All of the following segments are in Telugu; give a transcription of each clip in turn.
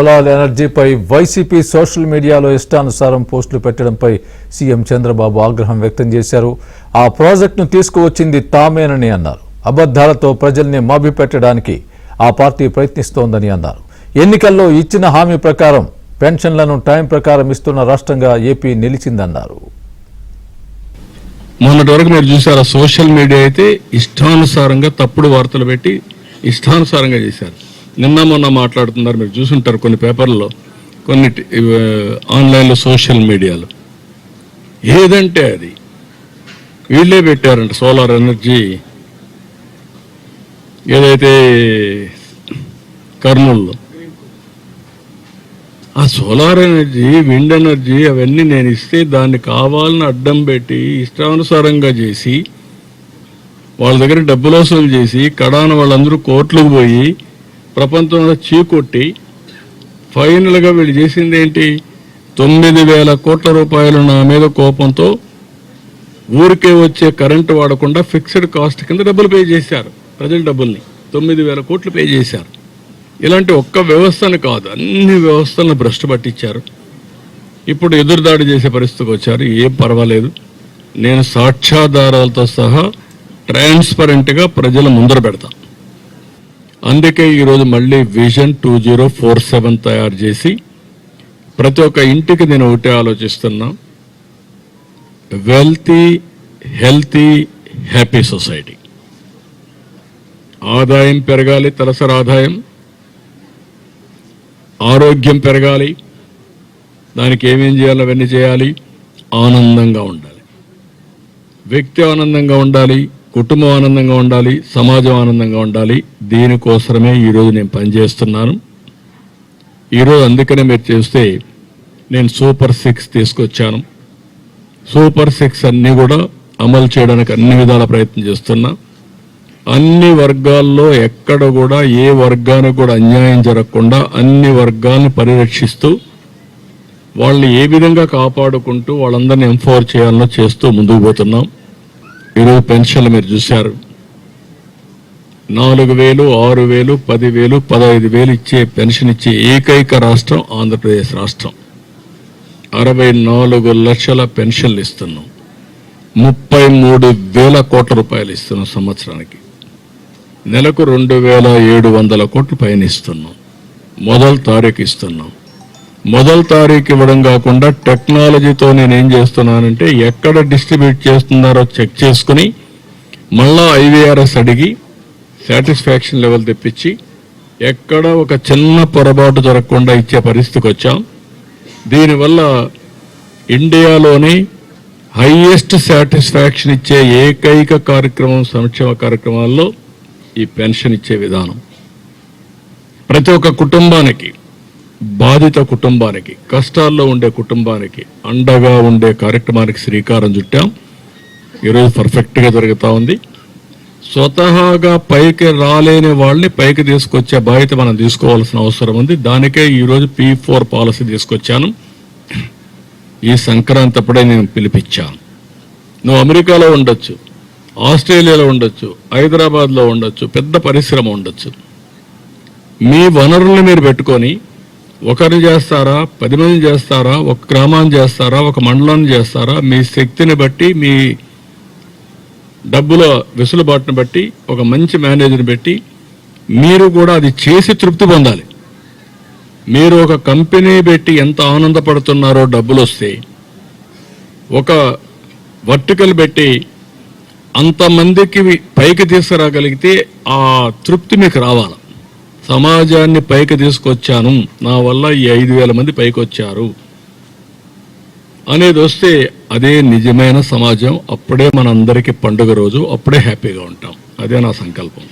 సోలార్ ఎనర్జీపై వైసీపీ సోషల్ మీడియాలో ఇష్టానుసారం పోస్టులు పెట్టడంపై సీఎం చంద్రబాబు ఆగ్రహం వ్యక్తం చేశారు. ఆ ప్రాజెక్టును తీసుకువచ్చింది తామేనని అన్నారు. అబద్ధాలతో ప్రజల్ని మభ్యపెట్టడానికి ఆ పార్టీ ప్రయత్నిస్తోందని అన్నారు. ఎన్నికల్లో ఇచ్చిన హామీ ప్రకారం పెన్షన్లను టైం ప్రకారం ఇస్తున్న రాష్ట్రంగా ఏపీ నిలిచిందన్నారు. మొన్నటి వరకు మీరు చూసారా, సోషల్ మీడియా అయితే ఇష్టానుసారంగా తప్పుడు వార్తలు పెట్టి ఇష్టానుసారంగా చేశారు. నిన్న మొన్న మాట్లాడుతున్నారు, మీరు చూసుంటారు కొన్ని పేపర్లలో, కొన్ని ఆన్లైన్లో, సోషల్ మీడియాలో. ఏదంటే అది వీళ్ళే పెట్టారంట. సోలార్ ఎనర్జీ ఏదైతే కర్నూలులో, ఆ సోలార్ ఎనర్జీ, విండ్ ఎనర్జీ అవన్నీ నేను ఇస్తే దాన్ని కావాలని అడ్డం పెట్టి ఇష్టానుసారంగా చేసి వాళ్ళ దగ్గర డబ్బులు వసూలు చేసి కడాన వాళ్ళందరూ కోర్టులకు పోయి ప్రపంచంలో చీకొట్టి ఫైనల్గా వీళ్ళు చేసింది ఏంటి? 9,000 కోట్ల రూపాయలు నా మీద కోపంతో ఊరికే వచ్చే కరెంటు వాడకుండా ఫిక్స్డ్ కాస్ట్ కింద డబ్బులు పే చేశారు. ప్రజల డబ్బుల్ని 9,000 కోట్లు పే చేశారు. ఇలాంటి ఒక్క వ్యవస్థను కాదు, అన్ని వ్యవస్థలను భ్రష్టు పట్టించారు. ఇప్పుడు ఎదురుదాడి చేసే పరిస్థితికి వచ్చారు. ఏం పర్వాలేదు, నేను సాక్ష్యాధారాలతో సహా ట్రాన్స్పరెంట్గా ప్రజల ముందర పెడతా. అందుకే ఈరోజు మళ్ళీ విజన్ 2047 తయారు చేసి ప్రతి ఒక్క ఇంటికి నేను ఒకటే ఆలోచిస్తున్నా, వెల్తీ, హెల్తీ, హ్యాపీ సొసైటీ. ఆదాయం పెరగాలి, తలసరి ఆదాయం, ఆరోగ్యం పెరగాలి. దానికి ఏమేం చేయాలో అవన్నీ చేయాలి. ఆనందంగా ఉండాలి, వ్యక్తి ఆనందంగా ఉండాలి, కుటుంబం ఆనందంగా ఉండాలి, సమాజం ఆనందంగా ఉండాలి. దీనికోసమే ఈరోజు నేను పనిచేస్తున్నాను. ఈరోజు అందుకనే మీరు చూస్తే నేను సూపర్ 6 తీసుకొచ్చాను. సూపర్ 6 అన్నీ కూడా అమలు చేయడానికి అన్ని విధాల ప్రయత్నం చేస్తున్నా. అన్ని వర్గాల్లో ఎక్కడ కూడా ఏ వర్గానికి కూడా అన్యాయం జరగకుండా అన్ని వర్గాలను పరిరక్షిస్తూ వాళ్ళని ఏ విధంగా కాపాడుకుంటూ వాళ్ళందరినీ ఎంపవర్ చేయాలనో చేస్తూ ముందుకు పోతున్నాం. ఈరోజు పెన్షన్లు మీరు చూశారు, 4,000, 6,000, 10,000, 15,000 ఇచ్చే పెన్షన్ ఇచ్చే ఏకైక రాష్ట్రం ఆంధ్రప్రదేశ్ రాష్ట్రం. 64 లక్షల పెన్షన్లు ఇస్తున్నాం. 33,000 కోట్ల రూపాయలు ఇస్తున్నాం సంవత్సరానికి. నెలకు 2,700 కోట్లు పైన ఇస్తున్నాం. మొదటి తారీఖు ఇస్తున్నాం. మొదటి తారీఖు ఇవ్వడం కాకుండా టెక్నాలజీతో నేనేం చేస్తున్నానంటే ఎక్కడ డిస్ట్రిబ్యూట్ చేస్తున్నారో చెక్ చేసుకుని మళ్ళా IVRS అడిగి సాటిస్ఫాక్షన్ లెవెల్ తెప్పించి ఎక్కడ ఒక చిన్న పొరపాటు జరగకుండా ఇచ్చే పరిస్థితికి వచ్చాం. దీనివల్ల ఇండియాలోనే హైయెస్ట్ సాటిస్ఫాక్షన్ ఇచ్చే ఏకైక కార్యక్రమం సంక్షేమ కార్యక్రమాల్లో ఈ పెన్షన్ ఇచ్చే విధానం. ప్రతి ఒక్క కుటుంబానికి, బాధిత కుటుంబానికి, కష్టాల్లో ఉండే కుటుంబానికి అండగా ఉండే కార్యక్రమానికి శ్రీకారం చుట్టాం. ఈరోజు పర్ఫెక్ట్గా జరుగుతూ ఉంది. స్వతహాగా పైకి రాలేని వాళ్ళని పైకి తీసుకొచ్చే బాధ్యత మనం తీసుకోవాల్సిన అవసరం ఉంది. దానికే ఈరోజు P4 పాలసీ తీసుకొచ్చాను. ఈ సంక్రాంతి అప్పుడే నేను పిలిపించాను. నువ్వు అమెరికాలో ఉండొచ్చు, ఆస్ట్రేలియాలో ఉండొచ్చు, హైదరాబాద్లో ఉండొచ్చు, పెద్ద పరిశ్రమ ఉండొచ్చు. మీ వనరుల్ని మీరు పెట్టుకొని ఒకరిని చేస్తారా, 10 మంది చేస్తారా, ఒక గ్రామాన్ని చేస్తారా, ఒక మండలాన్ని చేస్తారా, మీ శక్తిని బట్టి, మీ డబ్బుల వెసులుబాటును బట్టి ఒక మంచి మేనేజర్ని పెట్టి మీరు కూడా అది చేసి తృప్తి పొందాలి. మీరు ఒక కంపెనీ పెట్టి ఎంత ఆనందపడుతున్నారో డబ్బులు వస్తే, ఒక వర్టికల్ పెట్టి అంతమందికి పైకి తీసుకురాగలిగితే ఆ తృప్తి మీకు రావాలి. సమాజాన్ని పైకి తీసుకొచ్చాను, నా వల్ల ఈ 5,000 మంది పైకి వచ్చారు అనేది వస్తే అదే నిజమైన సమాజం. అప్పుడే మనందరికీ పండుగ రోజు, అప్పుడే హ్యాపీగా ఉంటాం. అదే నా సంకల్పం.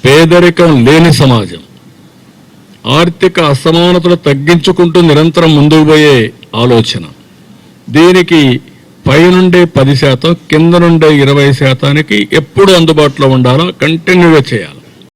పేదరికం లేని సమాజం, ఆర్థిక అసమానతలు తగ్గించుకుంటూ నిరంతరం ముందుకు పోయే ఆలోచన. దీనికి పైనుండే 10%, కింద నుండే 20% ఎప్పుడు అందుబాటులో ఉండాలో కంటిన్యూగా చేయాలి.